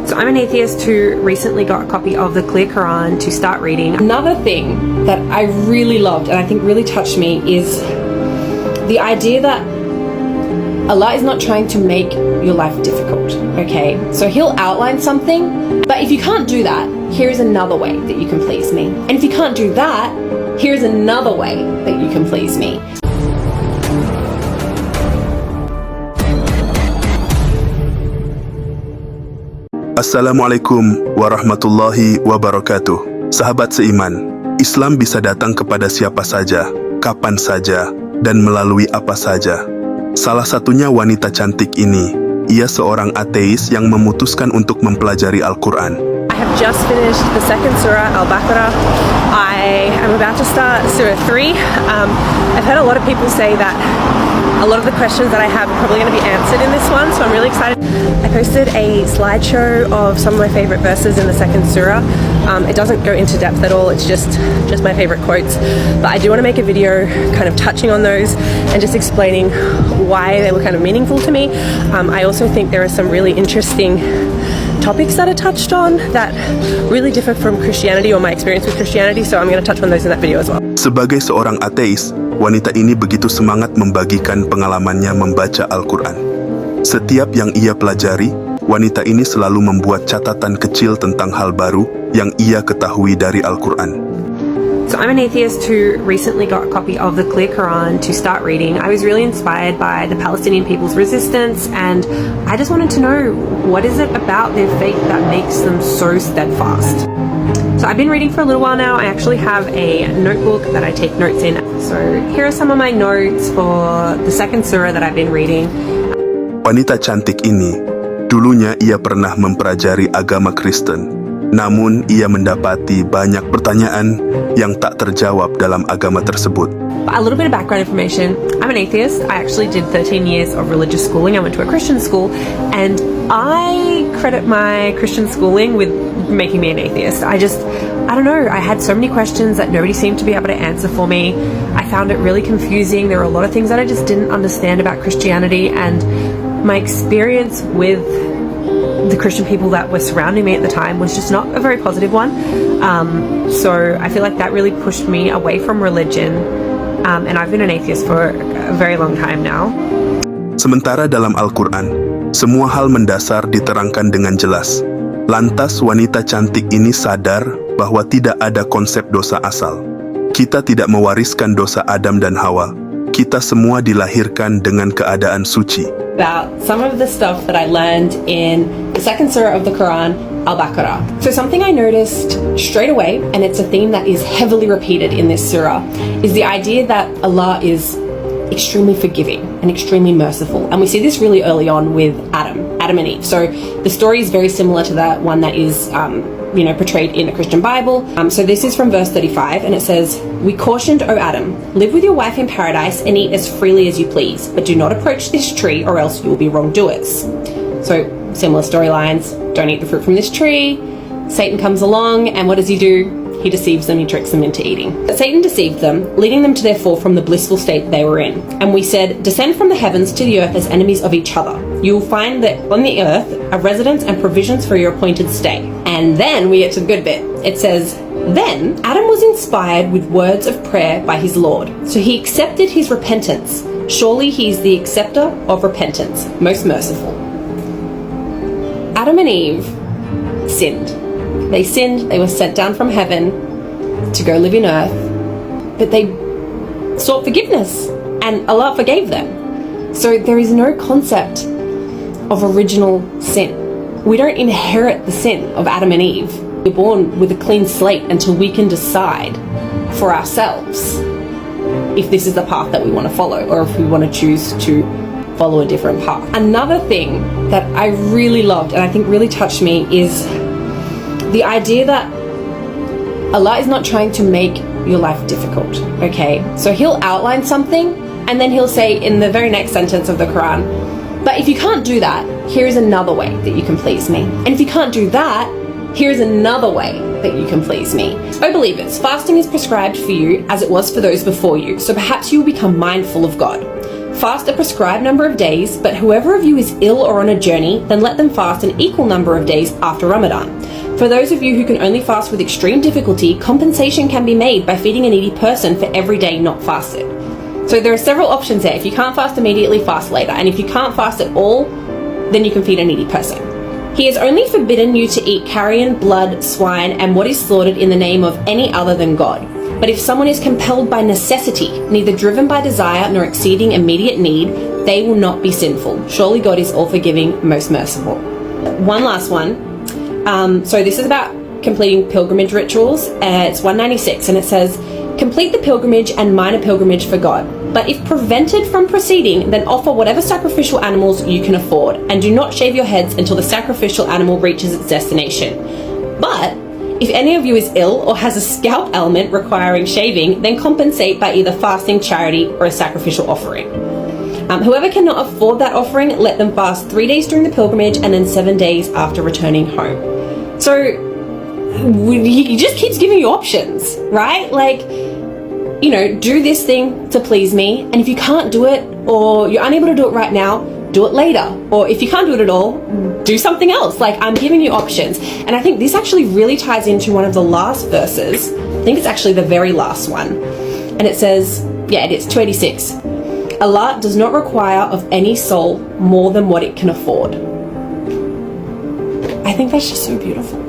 So I'm an atheist who recently got a copy of the clear Quran to start reading. Another thing that I really loved and I think really touched me is the idea that Allah is not trying to make your life difficult, okay? So He'll outline something, but if you can't do that, here is another way that you can please me. And if you can't do that, here is another way that you can please me. Assalamualaikum warahmatullahi wabarakatuh. Sahabat seiman, Islam bisa datang kepada siapa saja, kapan saja, dan melalui apa saja. Salah satunya wanita cantik ini. Ia seorang ateis yang memutuskan untuk mempelajari Al-Qur'an. I have just finished the second surah, Al-Baqarah. I am about to start surah 3. I've heard a lot of people say that a lot of the questions that I have are probably going to be answered in this one, so I'm really excited. I posted a slideshow of some of my favorite verses in the second surah. It doesn't go into depth at all, it's just my favorite quotes. But I do want to make a video kind of touching on those and just explaining why they were kind of meaningful to me. I also think there are some really interesting topics that are touched on that really differ from Christianity or my experience with Christianity, so I'm going to touch on those in that video as well. Sebagai seorang ateis, wanita ini begitu semangat membagikan pengalamannya membaca Al-Qur'an. Setiap yang ia pelajari, wanita ini selalu membuat catatan kecil tentang hal baru yang ia ketahui dari Al-Qur'an. So I'm an atheist who recently got a copy of the clear Quran to start reading. I was really inspired by the Palestinian people's resistance, and I just wanted to know, what is it about their faith that makes them so steadfast? So I've been reading for a little while now. I actually have a notebook that I take notes in. So here are some of my notes for the second surah that I've been reading. Wanita cantik ini, dulunya ia pernah mempelajari agama Kristen. Namun ia mendapati banyak pertanyaan yang tak terjawab dalam agama tersebut. A little bit of background information. I'm an atheist. I actually did 13 years of religious schooling. I went to a Christian school, and I credit my Christian schooling with making me an atheist. I don't know, I had so many questions that nobody seemed to be able to answer for me. I found it really confusing. There were a lot of things that I just didn't understand about Christianity, and my experience with the Christian people that were surrounding me at the time was just not a very positive one. So I feel like that really pushed me away from religion, and I've been an atheist for a very long time now. Sementara dalam Al-Qur'an, semua hal mendasar diterangkan dengan jelas. Lantas wanita cantik ini sadar bahwa tidak ada konsep dosa asal. Kita tidak mewariskan dosa Adam dan Hawa. Kita semua dilahirkan dengan keadaan suci. About some of the stuff that I learned in the second surah of the Quran, Al-Baqarah. So something I noticed straight away, and it's a theme that is heavily repeated in this surah, is the idea that Allah is extremely forgiving and extremely merciful. And we see this really early on with Adam and Eve. So the story is very similar to that one that is portrayed in the Christian Bible. So this is from verse 35, and it says, "We cautioned, O Adam, live with your wife in paradise and eat as freely as you please, but do not approach this tree or else you will be wrongdoers." So similar storylines, don't eat the fruit from this tree. Satan comes along, and what does he do? He deceives them, he tricks them into eating. But Satan deceived them, leading them to their fall from the blissful state they were in. And we said, descend from the heavens to the earth as enemies of each other. You will find that on the earth are residence and provisions for your appointed stay. And then we get to the good bit. It says, then Adam was inspired with words of prayer by his Lord. So he accepted his repentance. Surely he is the acceptor of repentance, most merciful. Adam and Eve sinned. They sinned, they were sent down from heaven to go live in earth, but they sought forgiveness, and Allah forgave them. So there is no concept of original sin. We don't inherit the sin of Adam and Eve. We're born with a clean slate until we can decide for ourselves if this is the path that we want to follow, or if we want to choose to follow a different path. Another thing that I really loved, and I think really touched me, is the idea that Allah is not trying to make your life difficult, okay? So He'll outline something, and then He'll say in the very next sentence of the Quran, but if you can't do that, here is another way that you can please me. And if you can't do that, here is another way that you can please me. O believers, fasting is prescribed for you as it was for those before you, so perhaps you will become mindful of God. Fast a prescribed number of days, but whoever of you is ill or on a journey, then let them fast an equal number of days after Ramadan. For those of you who can only fast with extreme difficulty, compensation can be made by feeding a needy person for every day not fasted. So there are several options there. If you can't fast immediately, fast later. And if you can't fast at all, then you can feed a needy person. He has only forbidden you to eat carrion, blood, swine, and what is slaughtered in the name of any other than God. But if someone is compelled by necessity, neither driven by desire nor exceeding immediate need, they will not be sinful. Surely God is all-forgiving, most merciful. One last one. So this is about completing pilgrimage rituals. It's 196, and it says, complete the pilgrimage and minor pilgrimage for God. But if prevented from proceeding, then offer whatever sacrificial animals you can afford, and do not shave your heads until the sacrificial animal reaches its destination. But if any of you is ill or has a scalp ailment requiring shaving, then compensate by either fasting, charity, or a sacrificial offering. Whoever cannot afford that offering, let them fast 3 days during the pilgrimage and then 7 days after returning home. So he just keeps giving you options, right? Like, you know, do this thing to please me, and if you can't do it or you're unable to do it right now, do it later. Or if you can't do it at all, do something else. Like, I'm giving you options. And I think this actually really ties into one of the last verses. I think it's actually the very last one. And it says, yeah, it is 286. Allah does not require of any soul more than what it can afford. I think that's just so beautiful.